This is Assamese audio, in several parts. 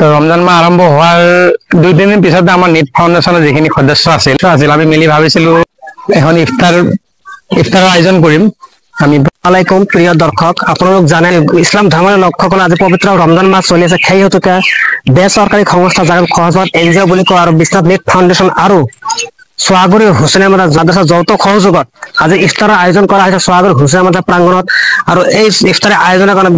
তো ৰমজান মাহ আৰম্ভ হোৱাৰ 2-3 দিন পিছতে আমাৰ নিট ফাউণ্ডেশ্যনৰ যিখিনি সদস্য আছিল আমি মিলি ভাবিছিলো এখন ইফতাৰৰ আয়োজন কৰিম। আমি আলাইকুম প্ৰিয় দৰ্শক, আপোনালোক জানে ইছলাম ধৰ্মৰ লোকসকল আজি পবিত্ৰ ৰমজান মাহ চলি আছে। সেই হেতুকে বেচৰকাৰী সংস্থা যাক সহজত NGO বুলি কয় আৰু বিশ্বনাথ নিট ফাউণ্ডেশ্যন আৰু সোৱাগুৰি হুছেইন মাদ্ৰাছাৰ যৌথ সহযোগত আজি ইফতাৰৰ আয়োজন কৰা হৈছে সোৱাগুৰি হুছেইন মাদ্ৰাছা প্ৰাংগণত। আৰু এই ইফতাৰৰ আয়োজনৰ কাৰণে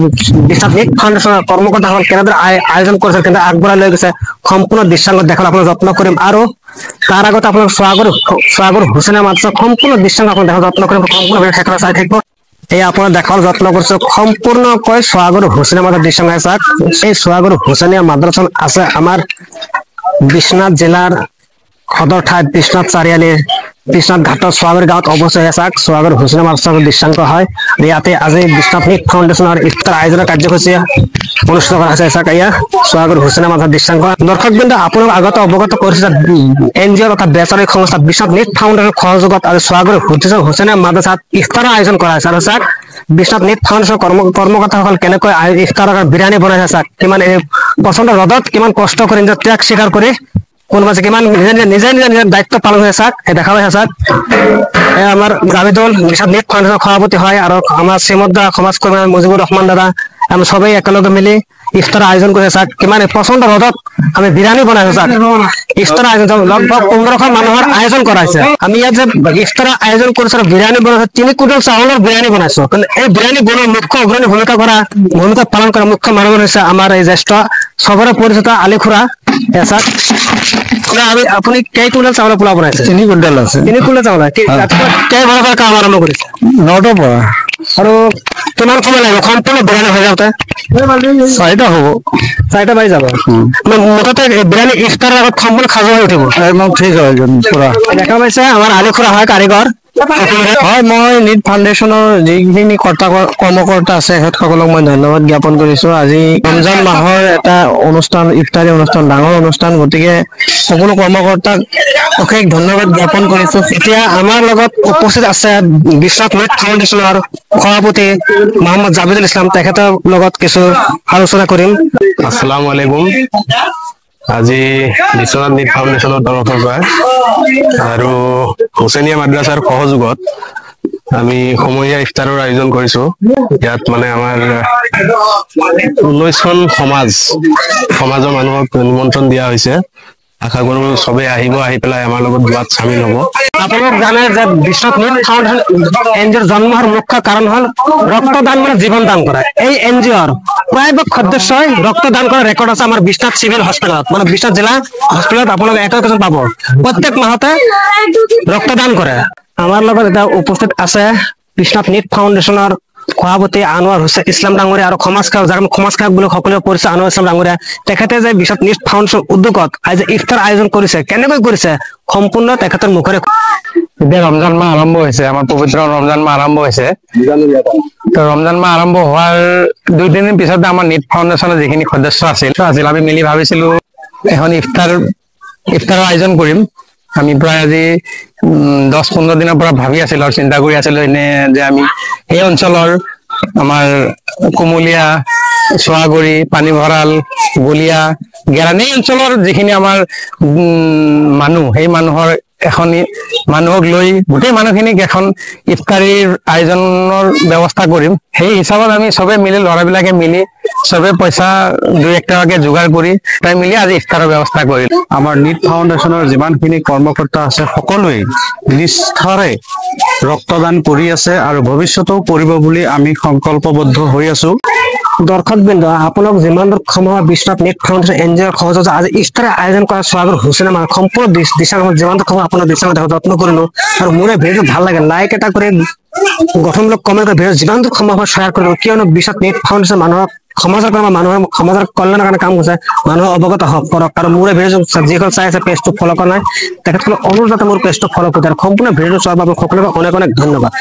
বিশ্বনাথ নিট ফাউণ্ডেশ্যনৰ কৰ্মকৰ্তাসকল কেনেদৰে আয়োজন কৰিছে, কেনেদৰে আগবঢ়াই লৈ গৈছে সম্পূৰ্ণ দৃশ্যাংশ দেখাৰ আপোনাক যত্ন কৰিম। আৰু তাৰ আগত আপোনাক সোৱাগুৰি হুছেইন মাদ্ৰাছাৰ সম্পূৰ্ণ দৃশ্যাংশ আপোনাক দেখাৰ যত্ন কৰিম। সম্পূৰ্ণ শেষলৈ চাই থাকিব। এই আপোনাৰ দেখাৰ যত্ন কৰিছো সম্পূৰ্ণকৈ সোৱাগুৰি হুছেইন মাদ্ৰাছাৰ দৃশ্যাংশ চাওক। এই সোৱাগুৰি হুছেইন মাদ্ৰাছা আছে আমাৰ বিশ্বনাথ জিলাৰ সদৰ ঠাইত বিশ্বনাথ চাৰিআলিৰ বিশ্বনাথ ঘাটৰ সোৱাগুৰি গাঁৱত অৱস্থিত আছে। সোৱাগুৰি হুছেইন মাদ্ৰাছাৰ দৃশ্যাংশ হয়। ইয়াতে আজি বিশ্বনাথ নিট ফাউণ্ডেশ্যনৰ ইফতাৰ আয়োজনৰ কাৰ্যসূচী অনুষ্ঠিত কৰা হৈছে। চাওক এয়া সোৱাগুৰি হুছেইন মাদ্ৰাছাৰ দৃশ্যাংশ। দৰ্শকবৃন্দ আপোনালোক আগতে অৱগত কৰিছে NGO তথা বেচৰকাৰী সংস্থা বিশ্বনাথ নিট ফাউণ্ডেশ্যনৰ সহযোগত আজি সোৱাগুৰি হুছেইন মাদ্ৰাছাত ইফতাৰৰ আয়োজন কৰা হৈছে। আৰু চাওক বিশ্বনাথ নিট ফাউণ্ডেশ্যনৰ কৰ্মকৰ্তাসকল কেনেকৈ ইফতাৰৰ বিৰিয়ানী বনাইছে। চাওক কিমান প্ৰচণ্ড ৰ'দত কিমান কষ্ট কৰি নিজৰ ত্যাগ স্বীকাৰ কৰি কোনোবা কিমান নিজে দায়িত্ব পালন হৈ চাওক। দেখা পাইছে চাওক আমাৰ জাবিদুল বিশ্বনাথ নিট ফাউণ্ডেশ্যনৰ সভাপতি হয় আৰু আমাৰ শ্ৰীমদ্দা সমাজকৰ্মী মুজিবুৰ ৰহমান দাদা আমি সবেই একেলগে মিলি ইফতাৰ আয়োজন কৰিছে। চাওক কিমান প্ৰচণ্ড ৰ'দত আমি বিৰিয়ানী বনাইছো। চাওক ইফতাৰ আয়োজন লগভগ 1500 মানুহৰ আয়োজন কৰাইছে। আমি ইয়াত যে ইফতাৰ আয়োজন কৰিছো বিৰিয়ানী বনাইছো 3 কুইণ্টেল চাউলৰ বিৰিয়ানী বনাইছো। কিন্তু এই বিৰিয়ানী বনোৱাৰ মুখ্য অগ্ৰণী ভূমিকা পালন কৰা মুখ্য মানুহ হৈছে আমাৰ এই জ্যেষ্ঠ চবৰে পৰিচিত আলি খুৰা। আপুনি কেই কুইণ্টেল চাউলৰ পোলাও বনাইছে? 3 কুইণ্টেল আছে। 3 কুইণ্টেল চাউল কেই বজাৰ পৰা কাম আৰম্ভ কৰিছে? 9টাৰ পৰা। আৰু কিমান সময় লাগিব সম্পূৰ্ণ বিৰিয়ানী হৈ যাওঁতে? 4টা হ'ব। 4টা বাজি যাব। মুঠতে বিৰিয়ানী ইফতাৰৰ আগত সম্পূৰ্ণ সাজু হৈ উঠিব। একদম ঠিক হয় পুৰা। দেখা পাইছে আমাৰ আলি খুৰা হয় কাৰিকৰ। হয়, মই নিট ফাউণ্ডেশ্যনৰ যিখিনি কৰ্মকৰ্তা আছে সিহঁতসকলক মই ধন্যবাদ জ্ঞাপন কৰিছো। আজি ৰমজান মাহৰ এটা অনুষ্ঠান, ইফতাৰী অনুষ্ঠান, ডাঙৰ অনুষ্ঠান, গতিকে সকলো কৰ্মকৰ্তাক অশেষ ধন্যবাদ জ্ঞাপন কৰিছো। এতিয়া আমাৰ লগত উপস্থিত আছে বিশ্বনাথ নিট ফাউণ্ডেশ্যনৰ সভাপতি মহম্মদ জাবিদুল ইছলাম, তেখেতৰ লগত কিছু আলোচনা কৰিম। আসসালামু আলাইকুম। আজি বিশ্বনাথ নিট ফাউণ্ডেশ্যনৰ তৰফৰ পৰা আৰু হুছেইনিয়া মাদ্ৰাছাৰ সহযোগত আমি সমূহীয়া ইফতাৰৰ আয়োজন কৰিছো। ইয়াত মানে আমাৰ 19খন সমাজৰ মানুহক নিমন্ত্ৰণ দিয়া হৈছে। আশা কৰো চবে আহিব, আহি পেলাই আমাৰ লগত দোৱাত চামিল হ'ব। আপোনালোক জানে যে বিশ্বনাথ নিট ফাউণ্ডেশ্যন NGOৰ জন্ম হোৱাৰ মুখ্য কাৰণ হ'ল ৰক্তদান মানে জীৱন দান কৰা। এই NGOৰ প্ৰায়ভাগ সদস্যই ৰক্তদান কৰা ৰেকৰ্ড আছে আমাৰ বিশ্বনাথ চিভিল হস্পিটেলত, মানে বিশ্বনাথ জিলা হস্পিটেলত আপোনালোকে একজন পাব প্ৰত্যেক মাহতে ৰক্তদান কৰে। আমাৰ লগত এতিয়া উপস্থিত আছে বিশ্বনাথ নিট ফাউণ্ডেশ্যনৰ সভাপতি আনোৱাৰ হুছেইন ইছলাম ডাঙৰীয়া আৰু সমাজসেৱক বুলি সকলোৱে পৰিচয় আনোৱাৰ ইছলাম ডাঙৰীয়া। তেখেতে যে বিশ্বনাথ নিট ফাউণ্ডেশ্যন উদ্যোগত আজি ইফতাৰ আয়োজন কৰিছে, কেনেকৈ কৰিছে সম্পূৰ্ণ তেখেতৰ মুখেৰে। এতিয়া ৰমজান মাহ আৰম্ভ হৈছে, আমাৰ পবিত্ৰ ৰমজান মাহ আৰম্ভ হৈছে। তো ৰমজান মাহ আৰম্ভ হোৱাৰ 2-3 দিন পিছতে আমাৰ নিট ফাউণ্ডেশ্যনৰ যিখিনি সদস্য আছিল আমি মিলি ভাবিছিলো এখন ইফতাৰৰ আয়োজন কৰিম। আমি প্ৰায় আজি 10-15 দিনৰ পৰা ভাবি আছিলো আৰু চিন্তা কৰি আছিলো এনে যে আমি এই অঞ্চলৰ আমাৰ কুমলীয়া, সোৱাগুৰি, পানী ভঁৰাল, বলিয়া, গেৰাণী অঞ্চলৰ যিখিনি আমাৰ মানুহ, সেই মানুহক লৈ গোটেই মানুহখিনিক এখন ইফতাৰীৰ আয়োজনৰ ব্যৱস্থা কৰিম। সেই হিচাপত আমি চবে মিলি ল'ৰাবিলাকে মিলি চবে পইচা 2-1 টকাকে যোগাৰ কৰি তাই মিলি আজি ইফতাৰৰ ব্যৱস্থা কৰিম। আমাৰ নিট ফাউণ্ডেশ্যনৰ যিমানখিনি কৰ্মকৰ্তা আছে সকলোৱে নিষ্ঠাৰে ৰক্তদান কৰি আছে আৰু ভৱিষ্যতেও কৰিব বুলি আমি সংকল্পবদ্ধ হৈ আছো। দৰ্শকবৃন্দ, আপোনালোক যিমান সময় বিশ্বনাথ নিট ফাউণ্ডেশ্যন NGOৰ সহযোগত আজি ইফতাৰ আয়োজন কৰা সোৱাগুৰি হুছেইন মাদ্ৰাছা সম্পূৰ্ণ দৃশ্যাংশ যিমান সময় আপোনাৰ দৃশ্যাংশ দেখাৰ যত্ন কৰিলো। আৰু মোৰে ভিডিঅ'টো ভাল লাগে লাইক এটা কৰি গঠনমূলক কমেণ্ট কৰি ভিডিঅ' যিমান সময় শ্বেয়াৰ কৰিলো, কিয়নো বিশ্বনাথ নিট ফাউণ্ডেশ্যন সমাজৰ কল্যাণৰ কাৰণে কাম কৰিছে, মানুহ অৱগত কৰক। আৰু মোৰে ভিডিঅ' যিসকল চাই আছে পেজটো ফ'ল' কৰা নাই তেখেতসকলক অনুৰোধ যাতে মোৰ পেজটো ফ'ল' কৰি আৰু সম্পূৰ্ণ ভিডিঅ'টো চোৱাৰ বাবে সকলোকে অনেক ধন্যবাদ।